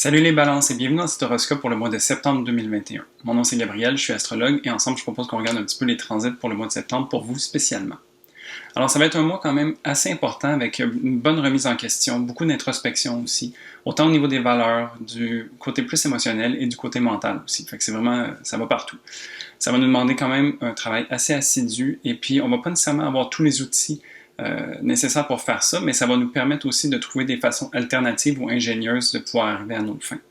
Salut les balances et bienvenue dans cet horoscope pour le mois de septembre 2021. Mon nom c'est Gabriel, je suis astrologue et ensemble je propose qu'on regarde un petit peu les transits pour le mois de septembre pour vous spécialement. Alors ça va être un mois quand même assez important avec une bonne remise en question, beaucoup d'introspection aussi, autant au niveau des valeurs, du côté plus émotionnel et du côté mental aussi. Fait que c'est vraiment, ça va partout. Ça va nous demander quand même un travail assez assidu et puis on va pas nécessairement avoir tous les outils nécessaires pour faire ça, mais ça va nous permettre aussi de trouver des façons alternatives ou ingénieuses de pouvoir arriver à nos fins.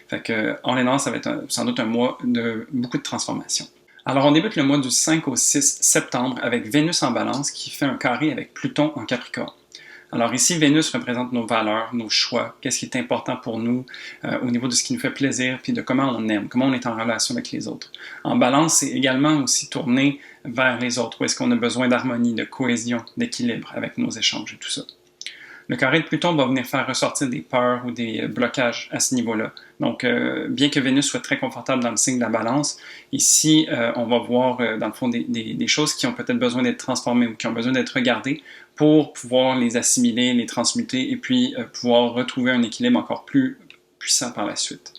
Fait que, en l'an, ça va être sans doute un mois de beaucoup de transformations. Alors, on débute le mois du 5 au 6 septembre avec Vénus en balance qui fait un carré avec Pluton en Capricorne. Alors ici, Vénus représente nos valeurs, nos choix, qu'est-ce qui est important pour nous au niveau de ce qui nous fait plaisir, puis de comment on aime, comment on est en relation avec les autres. En balance, c'est également aussi tourné vers les autres, où est-ce qu'on a besoin d'harmonie, de cohésion, d'équilibre avec nos échanges et tout ça. Le carré de Pluton va venir faire ressortir des peurs ou des blocages à ce niveau-là. Donc, bien que Vénus soit très confortable dans le signe de la balance, ici, on va voir, dans le fond, des choses qui ont peut-être besoin d'être transformées ou qui ont besoin d'être regardées pour pouvoir les assimiler, les transmuter et puis pouvoir retrouver un équilibre encore plus puissant par la suite.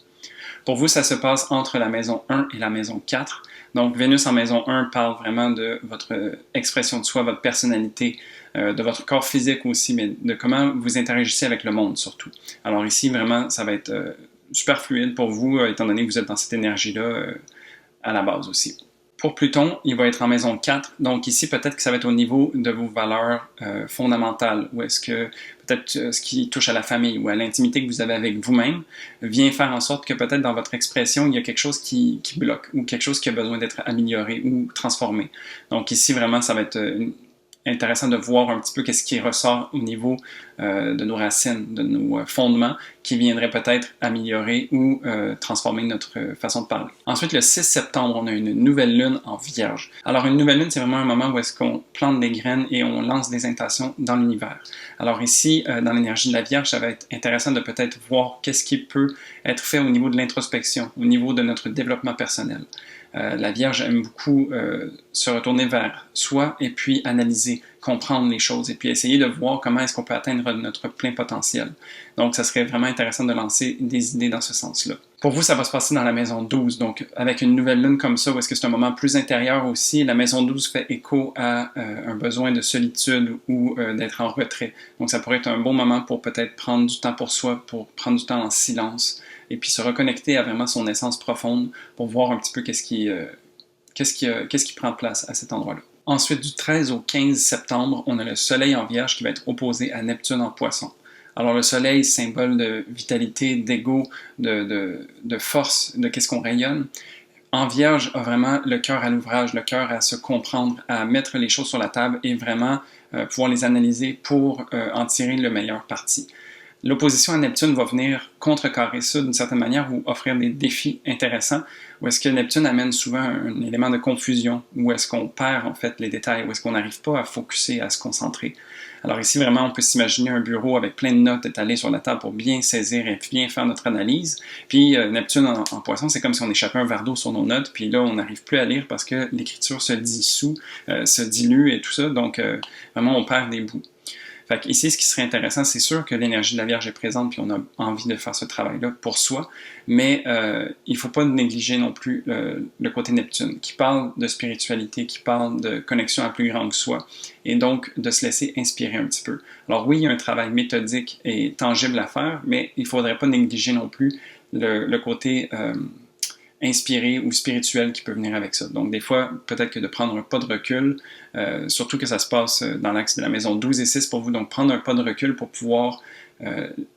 Pour vous, ça se passe entre la maison 1 et la maison 4. Donc, Vénus en maison 1 parle vraiment de votre expression de soi, votre personnalité, de votre corps physique aussi, mais de comment vous interagissez avec le monde surtout. Alors ici, vraiment, ça va être super fluide pour vous, étant donné que vous êtes dans cette énergie-là à la base aussi. Pour Pluton, il va être en maison 4, donc ici peut-être que ça va être au niveau de vos valeurs fondamentales, ou est-ce que peut-être ce qui touche à la famille ou à l'intimité que vous avez avec vous-même vient faire en sorte que peut-être dans votre expression, il y a quelque chose qui bloque, ou quelque chose qui a besoin d'être amélioré ou transformé. Donc ici vraiment, ça va être intéressant de voir un petit peu qu'est-ce qui ressort au niveau de nos racines, de nos fondements, qui viendraient peut-être améliorer ou transformer notre façon de parler. Ensuite, le 6 septembre, on a une nouvelle lune en Vierge. Alors, une nouvelle lune, c'est vraiment un moment où est-ce qu'on plante des graines et on lance des intentions dans l'univers. Alors ici, dans l'énergie de la Vierge, ça va être intéressant de peut-être voir qu'est-ce qui peut être fait au niveau de l'introspection, au niveau de notre développement personnel. La Vierge aime beaucoup se retourner vers soi et puis analyser, comprendre les choses et puis essayer de voir comment est-ce qu'on peut atteindre notre plein potentiel. Donc, ça serait vraiment intéressant de lancer des idées dans ce sens-là. Pour vous, ça va se passer dans la maison 12, donc avec une nouvelle lune comme ça, où est-ce que c'est un moment plus intérieur aussi, la maison 12 fait écho à un besoin de solitude ou d'être en retrait. Donc, ça pourrait être un bon moment pour peut-être prendre du temps pour soi, pour prendre du temps en silence, et puis se reconnecter à vraiment son essence profonde pour voir un petit peu qu'est-ce qui prend place à cet endroit-là. Ensuite, du 13 au 15 septembre, on a le Soleil en Vierge qui va être opposé à Neptune en Poisson. Alors le Soleil, symbole de vitalité, d'ego, de force, de qu'est-ce qu'on rayonne. En Vierge, a vraiment le cœur à l'ouvrage, le cœur à se comprendre, à mettre les choses sur la table et vraiment pouvoir les analyser pour en tirer le meilleur parti. L'opposition à Neptune va venir contrecarrer ça d'une certaine manière ou offrir des défis intéressants, où est-ce que Neptune amène souvent un élément de confusion, où est-ce qu'on perd en fait les détails, où est-ce qu'on n'arrive pas à focusser, à se concentrer. Alors ici, vraiment, on peut s'imaginer un bureau avec plein de notes étalées sur la table pour bien saisir et bien faire notre analyse. Puis Neptune en Poisson, c'est comme si on échappait un verre d'eau sur nos notes, puis là, on n'arrive plus à lire parce que l'écriture se dissout, se dilue et tout ça, donc vraiment, on perd des bouts. Fait que ici, ce qui serait intéressant, c'est sûr que l'énergie de la Vierge est présente, puis on a envie de faire ce travail-là pour soi, mais il ne faut pas négliger non plus le côté Neptune, qui parle de spiritualité, qui parle de connexion à plus grand que soi, et donc de se laisser inspirer un petit peu. Alors oui, il y a un travail méthodique et tangible à faire, mais il ne faudrait pas négliger non plus le côté inspiré ou spirituel qui peut venir avec ça. Donc des fois, peut-être que de prendre un pas de recul, surtout que ça se passe dans l'axe de la maison 12 et 6 pour vous, donc prendre un pas de recul pour pouvoir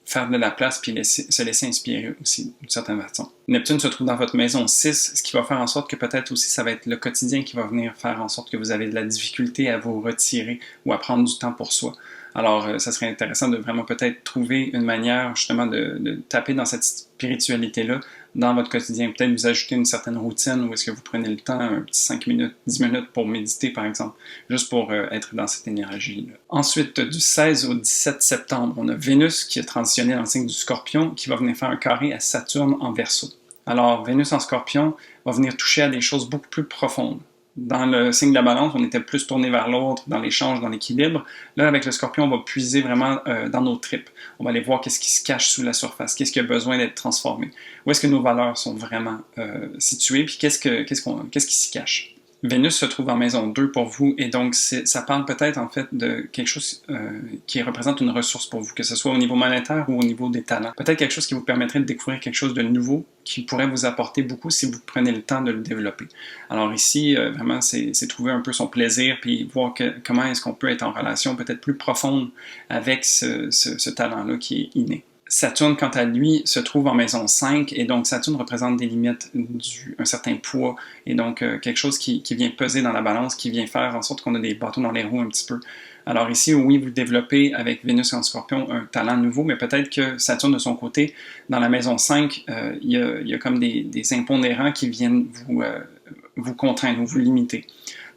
faire de la place puis se laisser inspirer aussi d'une certaine façon. Neptune se trouve dans votre maison 6, ce qui va faire en sorte que peut-être aussi ça va être le quotidien qui va venir faire en sorte que vous avez de la difficulté à vous retirer ou à prendre du temps pour soi. Alors, ça serait intéressant de vraiment peut-être trouver une manière justement de taper dans cette spiritualité-là dans votre quotidien. Peut-être vous ajouter une certaine routine où est-ce que vous prenez le temps, un petit 5 minutes, 10 minutes pour méditer par exemple, juste pour être dans cette énergie-là. Ensuite, du 16 au 17 septembre, on a Vénus qui a transitionné dans le signe du Scorpion qui va venir faire un carré à Saturne en Verseau. Alors, Vénus en Scorpion va venir toucher à des choses beaucoup plus profondes. Dans le signe de la balance, on était plus tourné vers l'autre, dans l'échange, dans l'équilibre. Là, avec le scorpion, on va puiser vraiment dans nos tripes. On va aller voir qu'est-ce qui se cache sous la surface, qu'est-ce qui a besoin d'être transformé, où est-ce que nos valeurs sont vraiment situées, puis qu'est-ce qui s'y cache. Vénus se trouve en maison 2 pour vous, et donc ça parle peut-être en fait de quelque chose qui représente une ressource pour vous, que ce soit au niveau monétaire ou au niveau des talents. Peut-être quelque chose qui vous permettrait de découvrir quelque chose de nouveau, qui pourrait vous apporter beaucoup si vous prenez le temps de le développer. Alors ici, vraiment, c'est trouver un peu son plaisir, puis voir comment est-ce qu'on peut être en relation peut-être plus profonde avec ce talent-là qui est inné. Saturne, quant à lui, se trouve en maison 5, et donc Saturne représente des limites, un certain poids, et donc quelque chose qui vient peser dans la balance, qui vient faire en sorte qu'on a des bâtons dans les roues un petit peu. Alors ici, oui, vous développez avec Vénus en Scorpion un talent nouveau, mais peut-être que Saturne, de son côté, dans la maison 5, il y a comme des impondérants qui viennent vous contraindre ou vous limiter.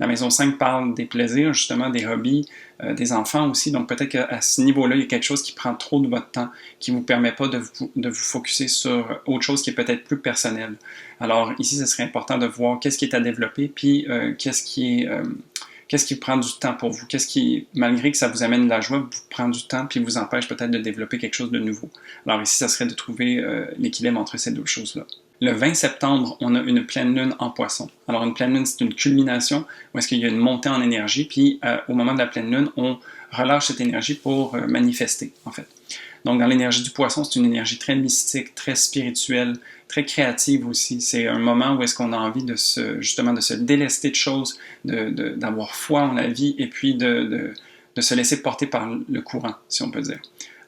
La maison 5 parle des plaisirs, justement, des hobbies, des enfants aussi. Donc peut-être qu'à ce niveau-là, il y a quelque chose qui prend trop de votre temps, qui ne vous permet pas de vous focusser sur autre chose qui est peut-être plus personnel. Alors ici, ce serait important de voir qu'est-ce qui est à développer, puis qu'est-ce qui prend du temps pour vous, qu'est-ce qui, malgré que ça vous amène de la joie, vous prend du temps, puis vous empêche peut-être de développer quelque chose de nouveau. Alors ici, ça serait de trouver l'équilibre entre ces deux choses-là. Le 20 septembre, on a une pleine lune en poisson. Alors une pleine lune, c'est une culmination où est-ce qu'il y a une montée en énergie, puis au moment de la pleine lune, on relâche cette énergie pour manifester, en fait. Donc dans l'énergie du poisson, c'est une énergie très mystique, très spirituelle, très créative aussi. C'est un moment où est-ce qu'on a envie justement de se délester de choses, d'avoir foi en la vie, et puis de se laisser porter par le courant, si on peut dire.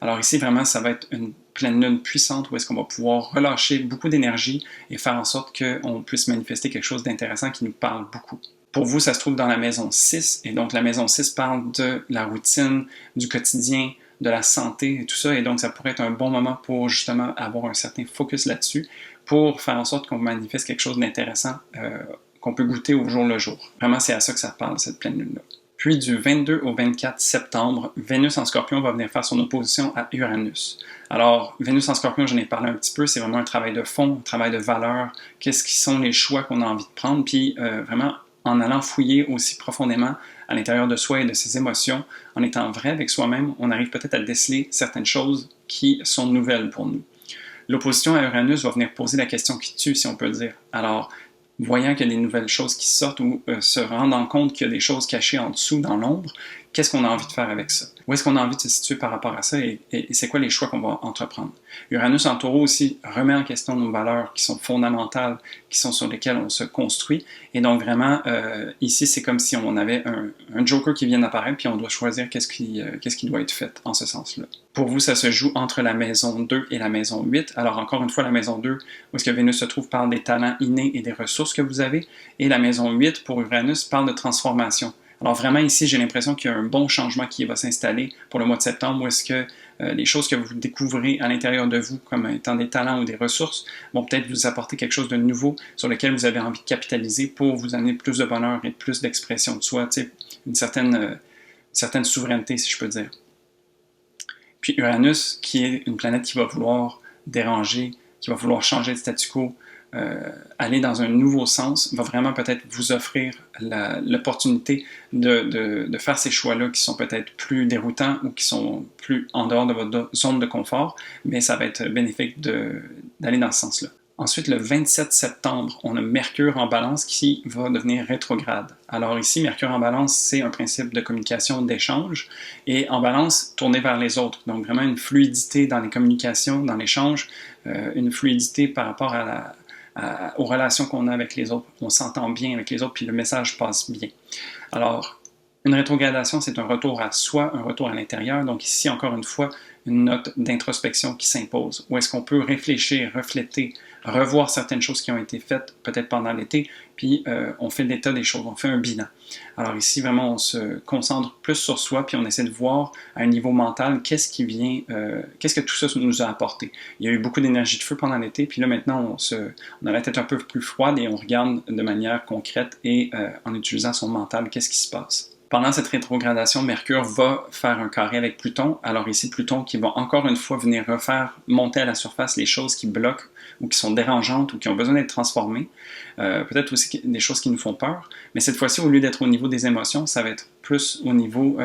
Alors ici, vraiment, ça va être une pleine lune puissante où est-ce qu'on va pouvoir relâcher beaucoup d'énergie et faire en sorte qu'on puisse manifester quelque chose d'intéressant qui nous parle beaucoup. Pour vous, ça se trouve dans la maison 6, et donc la maison 6 parle de la routine, du quotidien, de la santé et tout ça, et donc ça pourrait être un bon moment pour justement avoir un certain focus là-dessus, pour faire en sorte qu'on manifeste quelque chose d'intéressant qu'on peut goûter au jour le jour. Vraiment, c'est à ça que ça parle, cette pleine lune-là. Puis du 22 au 24 septembre, Vénus en Scorpion va venir faire son opposition à Uranus. Alors, Vénus en Scorpion, j'en ai parlé un petit peu, c'est vraiment un travail de fond, un travail de valeur, qu'est-ce qui sont les choix qu'on a envie de prendre, puis vraiment en allant fouiller aussi profondément à l'intérieur de soi et de ses émotions, en étant vrai avec soi-même, on arrive peut-être à déceler certaines choses qui sont nouvelles pour nous. L'opposition à Uranus va venir poser la question qui tue, si on peut le dire. Alors, voyant qu'il y a des nouvelles choses qui sortent ou se rendant compte qu'il y a des choses cachées en dessous, dans l'ombre, qu'est-ce qu'on a envie de faire avec ça? Où est-ce qu'on a envie de se situer par rapport à ça et c'est quoi les choix qu'on va entreprendre? Uranus en taureau aussi remet en question nos valeurs qui sont fondamentales, qui sont sur lesquelles on se construit. Et donc vraiment, ici, c'est comme si on avait un joker qui vient d'apparaître puis on doit choisir qu'est-ce qui doit être fait en ce sens-là. Pour vous, ça se joue entre la maison 2 et la maison 8. Alors encore une fois, la maison 2, où est-ce que Vénus se trouve, parle des talents innés et des ressources que vous avez. Et la maison 8, pour Uranus, parle de transformation. Alors vraiment ici, j'ai l'impression qu'il y a un bon changement qui va s'installer pour le mois de septembre, où est-ce que les choses que vous découvrez à l'intérieur de vous comme étant des talents ou des ressources vont peut-être vous apporter quelque chose de nouveau sur lequel vous avez envie de capitaliser pour vous amener plus de bonheur et plus d'expression de soi, une certaine souveraineté, si je peux dire. Puis Uranus, qui est une planète qui va vouloir déranger, qui va vouloir changer de statu quo, aller dans un nouveau sens, va vraiment peut-être vous offrir l'opportunité de faire ces choix-là qui sont peut-être plus déroutants ou qui sont plus en dehors de votre zone de confort, mais ça va être bénéfique d'aller dans ce sens-là. Ensuite, le 27 septembre, on a Mercure en balance qui va devenir rétrograde. Alors ici, Mercure en balance, c'est un principe de communication, d'échange, et en balance, tourné vers les autres. Donc vraiment une fluidité dans les communications, dans l'échange, une fluidité par rapport aux relations qu'on a avec les autres. On s'entend bien avec les autres, puis le message passe bien. Alors, une rétrogradation, c'est un retour à soi, un retour à l'intérieur. Donc ici, encore une fois, une note d'introspection qui s'impose. Où est-ce qu'on peut réfléchir, refléter, revoir certaines choses qui ont été faites peut-être pendant l'été, puis on fait l'état des choses, on fait un bilan. Alors ici, vraiment, on se concentre plus sur soi, puis on essaie de voir à un niveau mental qu'est-ce que tout ça nous a apporté. Il y a eu beaucoup d'énergie de feu pendant l'été, puis là maintenant, on a la tête un peu plus froide et on regarde de manière concrète et en utilisant son mental, qu'est-ce qui se passe. Pendant cette rétrogradation, Mercure va faire un carré avec Pluton. Alors ici, Pluton qui va encore une fois venir refaire monter à la surface les choses qui bloquent ou qui sont dérangeantes ou qui ont besoin d'être transformées. Peut-être aussi des choses qui nous font peur. Mais cette fois-ci, au lieu d'être au niveau des émotions, ça va être plus au niveau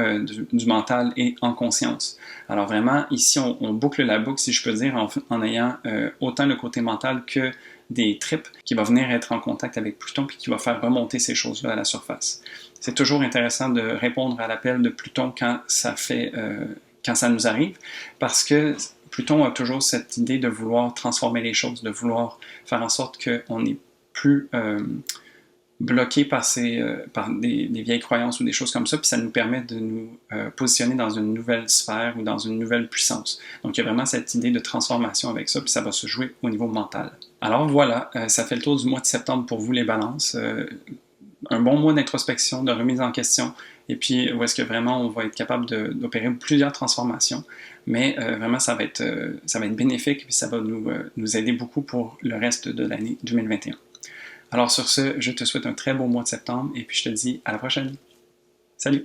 du mental et en conscience. Alors vraiment, ici, on boucle la boucle, si je peux dire, en ayant autant le côté mental que des tripes qui va venir être en contact avec Pluton puis qui va faire remonter ces choses-là à la surface. C'est toujours intéressant de répondre à l'appel de Pluton quand ça nous arrive, parce que Pluton a toujours cette idée de vouloir transformer les choses, de vouloir faire en sorte qu'on n'est plus bloqué par des vieilles croyances ou des choses comme ça, puis ça nous permet de nous positionner dans une nouvelle sphère ou dans une nouvelle puissance. Donc il y a vraiment cette idée de transformation avec ça, puis ça va se jouer au niveau mental. Alors voilà, ça fait le tour du mois de septembre pour vous les balances. Un bon mois d'introspection, de remise en question, et puis où est-ce que vraiment on va être capable d'opérer plusieurs transformations, mais vraiment ça va être bénéfique, et puis ça va nous aider beaucoup pour le reste de l'année 2021. Alors sur ce, je te souhaite un très beau mois de septembre, et puis je te dis à la prochaine. Salut!